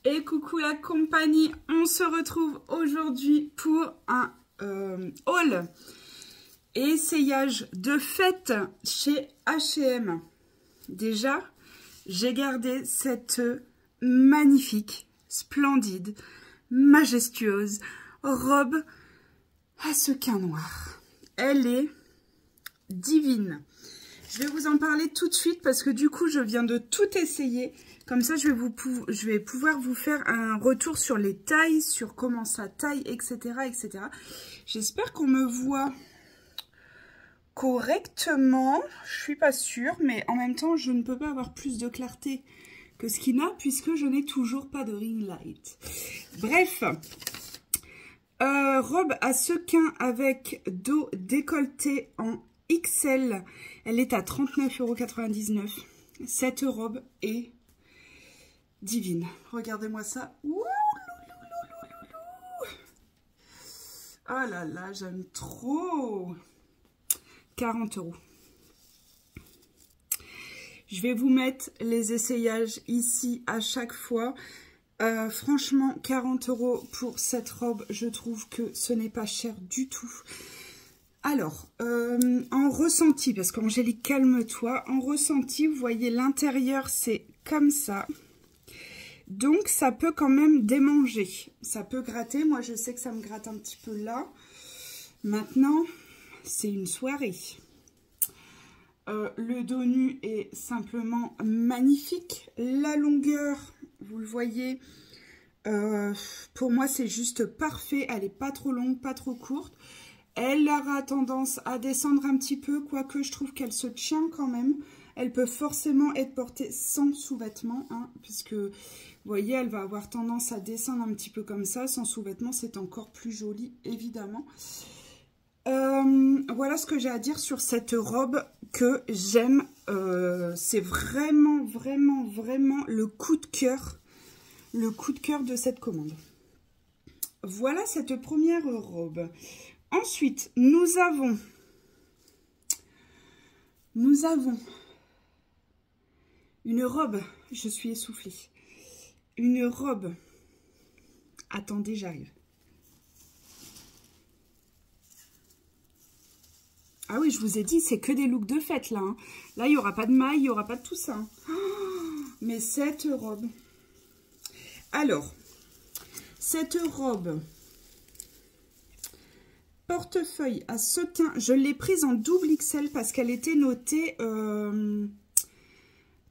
Et coucou la compagnie, on se retrouve aujourd'hui pour un haul et essayage de fête chez H&M. Déjà, j'ai gardé cette magnifique, splendide, majestueuse robe à sequins noirs. Elle est divine. Je vais vous en parler tout de suite parce que du coup, je viens de tout essayer. Comme ça, je vais pouvoir vous faire un retour sur les tailles, sur comment ça taille, etc. etc. J'espère qu'on me voit correctement. Je suis pas sûre, mais en même temps, je ne peux pas avoir plus de clarté que ce qu'il a puisque je n'ai toujours pas de ring light. Bref, robe à sequins avec dos décolleté en XL. Elle est à 39,99 €. Cette robe est divine. Regardez-moi ça. Ouh, oh là là, j'aime trop. 40 €. Je vais vous mettre les essayages ici à chaque fois. Franchement, 40 € pour cette robe, je trouve que ce n'est pas cher du tout. Alors, en ressenti, parce qu'Angélique, calme-toi. En ressenti, vous voyez, l'intérieur, c'est comme ça. Donc, ça peut quand même démanger. Ça peut gratter. Moi, je sais que ça me gratte un petit peu là. Maintenant, c'est une soirée. Le dos nu est simplement magnifique. La longueur, vous le voyez, pour moi, c'est juste parfait. Elle n'est pas trop longue, pas trop courte. Elle aura tendance à descendre un petit peu, quoique je trouve qu'elle se tient quand même. Elle peut forcément être portée sans sous-vêtements, hein, puisque, vous voyez, elle va avoir tendance à descendre un petit peu comme ça. Sans sous-vêtements, c'est encore plus joli, évidemment. Voilà ce que j'ai à dire sur cette robe que j'aime. C'est vraiment, vraiment, vraiment le coup de cœur de cette commande. Voilà cette première robe. Ensuite, nous avons une robe, je suis essoufflée, une robe, attendez, j'arrive. Ah oui, je vous ai dit, c'est que des looks de fête, là. Hein. Là, il n'y aura pas de maille, il n'y aura pas de tout ça. Oh, mais cette robe. Alors, cette robe, portefeuille à sequins, je l'ai prise en double XL parce qu'elle était notée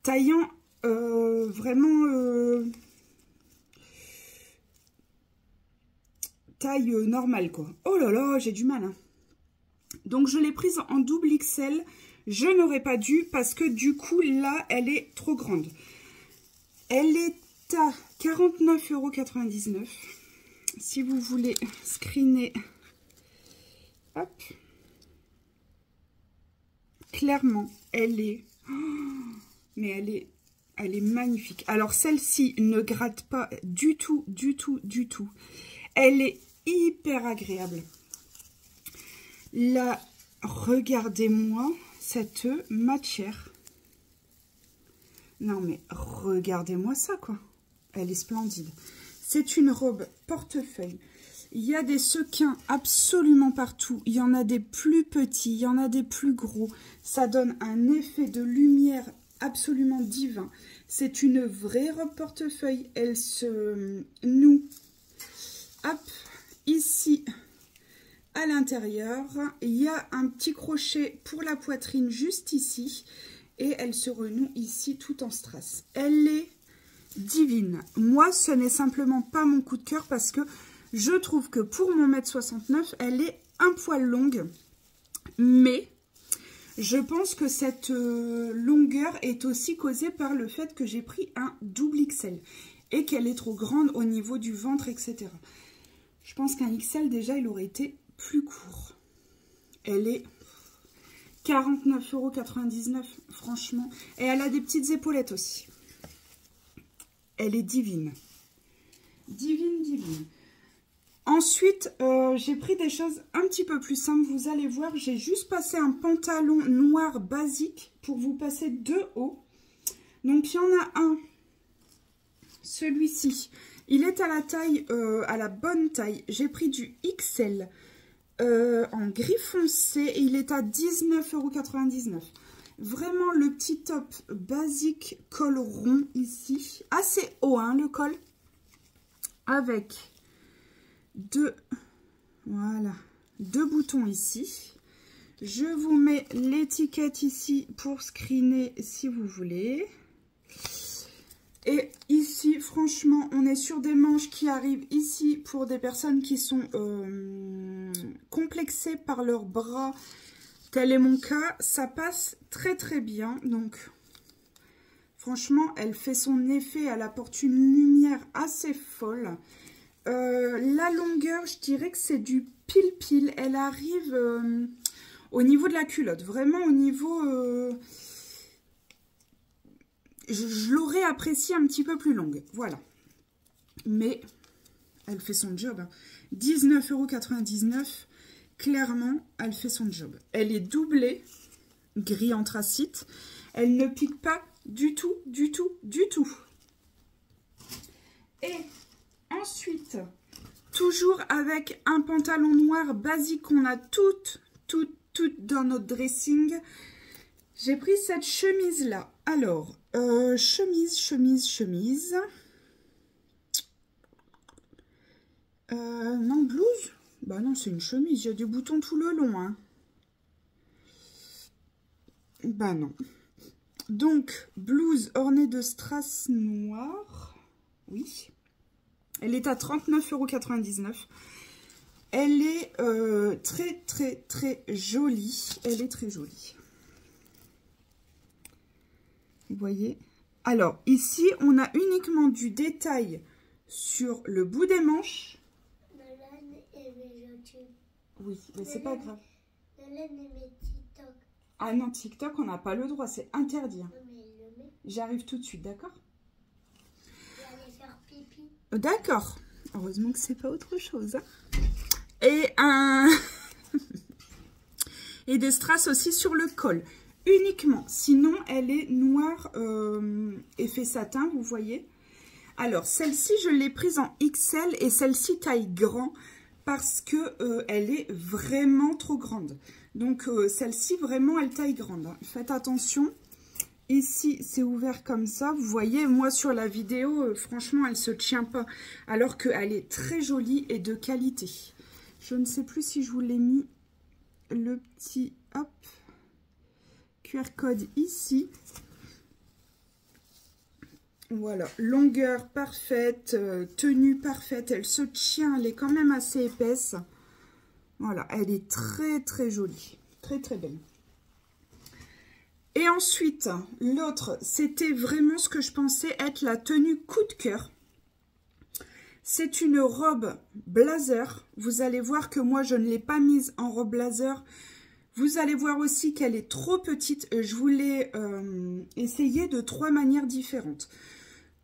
taillant vraiment taille normale, quoi. Oh là là, j'ai du mal, hein. Donc, je l'ai prise en double XL. Je n'aurais pas dû parce que du coup, là, elle est trop grande. Elle est à 49,99 €. Si vous voulez screener, hop. Clairement, elle est... Oh, mais elle est magnifique. Alors, celle-ci ne gratte pas du tout, du tout, du tout. Elle est hyper agréable. Là, regardez-moi cette matière. Non, mais regardez-moi ça, quoi. Elle est splendide. C'est une robe portefeuille. Il y a des sequins absolument partout. Il y en a des plus petits, il y en a des plus gros. Ça donne un effet de lumière absolument divin. C'est une vraie robe portefeuille. Elle se noue, hop, ici, à l'intérieur. Il y a un petit crochet pour la poitrine juste ici. Et elle se renoue ici tout en strass. Elle est divine. Moi, ce n'est simplement pas mon coup de cœur parce que je trouve que pour mon 1,69 m, elle est un poil longue. Mais je pense que cette longueur est aussi causée par le fait que j'ai pris un double XL et qu'elle est trop grande au niveau du ventre, etc. Je pense qu'un XL, déjà, il aurait été plus court. Elle est 49,99 €, franchement. Et elle a des petites épaulettes aussi. Elle est divine. Divine, divine. Ensuite, j'ai pris des choses un petit peu plus simples. Vous allez voir, j'ai juste passé un pantalon noir basique pour vous passer deux hauts. Donc, il y en a un Celui-ci, il est à la taille, à la bonne taille. J'ai pris du XL en gris foncé et il est à 19,99 €. Vraiment le petit top basique col rond ici. Assez haut hein, le col. Avec voilà, deux boutons ici. Je vous mets l'étiquette ici pour screener si vous voulez. Et ici, franchement, on est sur des manches qui arrivent ici pour des personnes qui sont complexées par leurs bras. Tel est mon cas, ça passe très très bien. Donc, franchement, elle fait son effet, elle apporte une lumière assez folle. La longueur, je dirais que c'est du pile-pile. Elle arrive au niveau de la culotte, vraiment au niveau... je l'aurais appréciée un petit peu plus longue, voilà. Mais elle fait son job. Hein. 19,99 €, clairement, elle fait son job. Elle est doublée, gris anthracite. Elle ne pique pas du tout, du tout, du tout. Et ensuite, toujours avec un pantalon noir basique qu'on a toutes dans notre dressing, j'ai pris cette chemise-là. Alors, chemise. Non, blouse. Bah non, c'est une chemise. Il y a des boutons tout le long. Hein. Bah non. Donc, blouse ornée de strass noir. Oui. Elle est à 39,99 €. Elle est très jolie. Elle est très jolie. Vous voyez? Alors, ici, on a uniquement du détail sur le bout des manches. Oui, mais c'est pas grave. Ah non, TikTok, on n'a pas le droit, c'est interdit. J'arrive tout de suite, d'accord? D'accord. Heureusement que c'est pas autre chose. Hein. Et et des strass aussi sur le col. Uniquement. Sinon, elle est noire effet satin, vous voyez. Alors, celle-ci, je l'ai prise en XL et celle-ci taille grand parce que elle est vraiment trop grande. Donc, celle-ci, vraiment, elle taille grande. Hein. Faites attention. Ici, c'est ouvert comme ça. Vous voyez, moi, sur la vidéo, franchement, elle ne se tient pas. Alors qu'elle est très jolie et de qualité. Je ne sais plus si je vous l'ai mis le petit, hop, QR code ici. Voilà, longueur parfaite, tenue parfaite. Elle se tient, elle est quand même assez épaisse. Voilà, elle est très jolie. Très belle. Et ensuite, l'autre, c'était vraiment ce que je pensais être la tenue coup de cœur. C'est une robe blazer. Vous allez voir que moi, je ne l'ai pas mise en robe blazer. Vous allez voir aussi qu'elle est trop petite. Je voulais essayer de 3 manières différentes.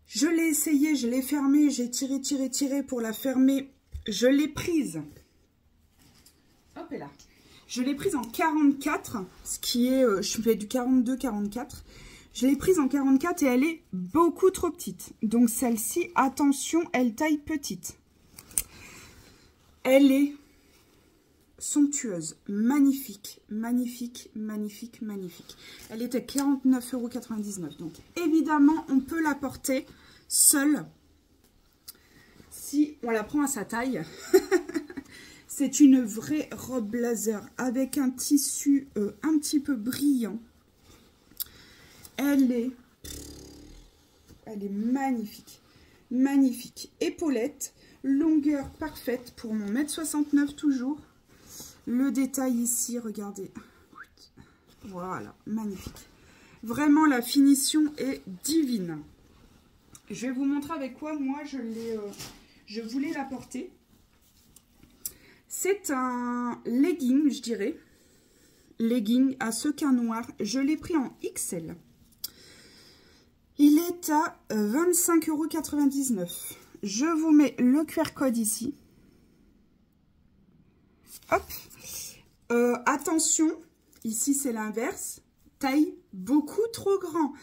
Je l'ai essayé, je l'ai fermée, j'ai tiré pour la fermer. Je l'ai prise. Hop là. Je l'ai prise en 44, ce qui est, je fais du 42-44. Je l'ai prise en 44 et elle est beaucoup trop petite. Donc celle-ci, attention, elle taille petite. Elle est somptueuse, magnifique. Elle est à 49,99 €. Donc évidemment, on peut la porter seule si on la prend à sa taille. C'est une vraie robe blazer avec un tissu un petit peu brillant. Elle est magnifique. Épaulette, longueur parfaite pour mon 1,69 m toujours. Le détail ici, regardez. Voilà, magnifique. Vraiment, la finition est divine. Je vais vous montrer avec quoi moi je voulais la porter. C'est un legging, je dirais. Legging à sequins noirs. Je l'ai pris en XL. Il est à 25,99 €. Je vous mets le QR code ici. Hop. Attention, ici c'est l'inverse. Taille beaucoup trop grand.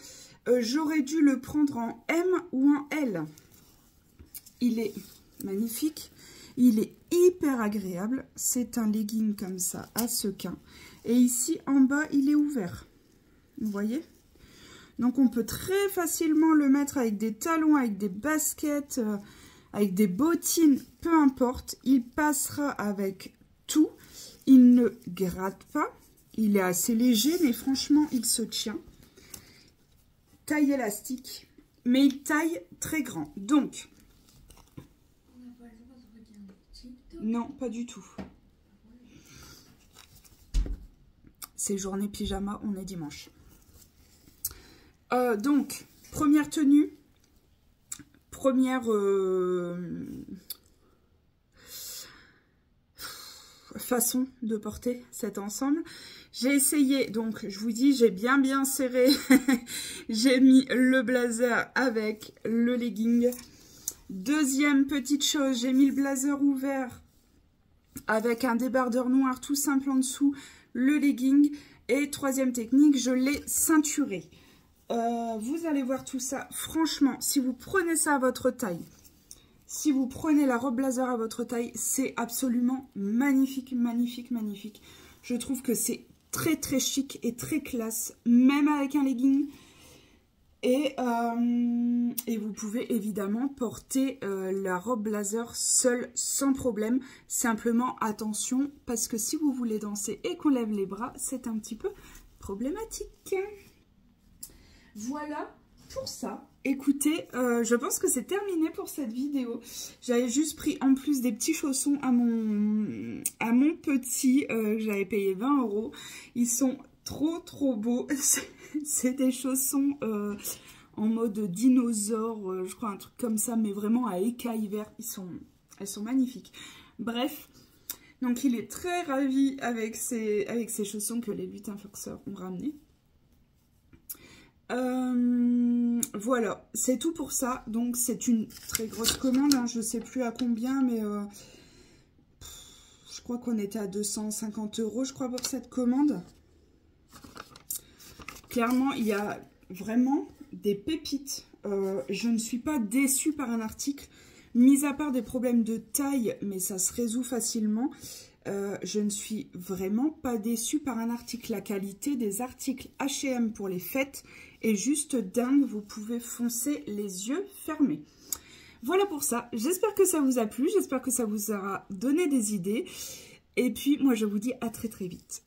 J'aurais dû le prendre en M ou en L. il est magnifique. Il est hyper agréable. C'est un legging comme ça, à sequins. Et ici, en bas, il est ouvert. Vous voyez? Donc, on peut très facilement le mettre avec des talons, avec des baskets, avec des bottines, peu importe. Il passera avec tout. Il ne gratte pas. Il est assez léger, mais franchement, il se tient. Taille élastique, mais il taille très grand. Donc, non, pas du tout. C'est journée pyjama, on est dimanche. Donc, première tenue, première façon de porter cet ensemble. J'ai essayé, donc je vous dis, j'ai bien serré. J'ai mis le blazer avec le legging. Deuxième petite chose, j'ai mis le blazer ouvert avec un débardeur noir tout simple en dessous, le legging. Et troisième technique, je l'ai ceinturé. Vous allez voir tout ça. Franchement, si vous prenez ça à votre taille, si vous prenez la robe blazer à votre taille, c'est absolument magnifique, magnifique, magnifique. Je trouve que c'est très chic et très classe, même avec un legging. Et vous pouvez évidemment porter la robe blazer seule, sans problème. Simplement, attention, parce que si vous voulez danser et qu'on lève les bras, c'est un petit peu problématique. Voilà pour ça. Écoutez, je pense que c'est terminé pour cette vidéo. J'avais juste pris en plus des petits chaussons à mon petit. J'avais payé 20 €. Ils sont trop beaux. C'est des chaussons en mode dinosaure, je crois un truc comme ça, mais vraiment à écailles verts. Elles sont magnifiques. Bref, donc il est très ravi avec ces chaussons que les lutins foxeurs ont ramenés. Voilà, c'est tout pour ça. Donc c'est une très grosse commande, hein. Je sais plus à combien, mais je crois qu'on était à 250 € je crois pour cette commande. Clairement, il y a vraiment des pépites. Je ne suis pas déçue par un article, mis à part des problèmes de taille, mais ça se résout facilement. Je ne suis vraiment pas déçue par un article. La qualité des articles H&M pour les fêtes est juste dingue. Vous pouvez foncer les yeux fermés. Voilà pour ça. J'espère que ça vous a plu. J'espère que ça vous aura donné des idées. Et puis, moi, je vous dis à très vite.